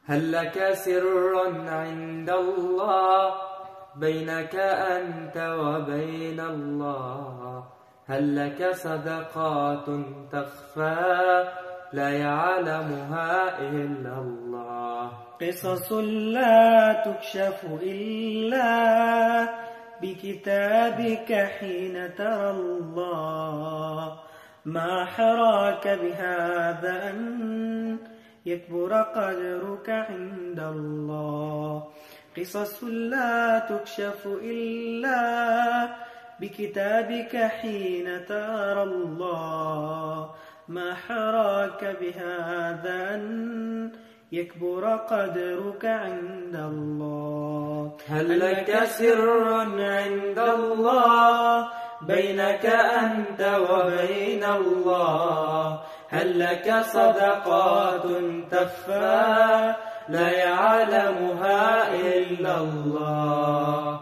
هل لك سر عند الله بينك أنت وبين الله؟ هل لك صدقات تخفى لا يعلمها إلا الله؟ قصص لا تكشف إلا بكتابك حين ترى الله. ما حراك بهذا أن يكبر قدرك عند الله. قصص لا تكشف إلا بكتابك حين ترى الله. ما حراك بهذا أن يكبر قدرك عند الله. هل لك سر عند الله بينك أنت وبين الله؟ هل لك صدقات تخفى لا يعلمها إلا الله؟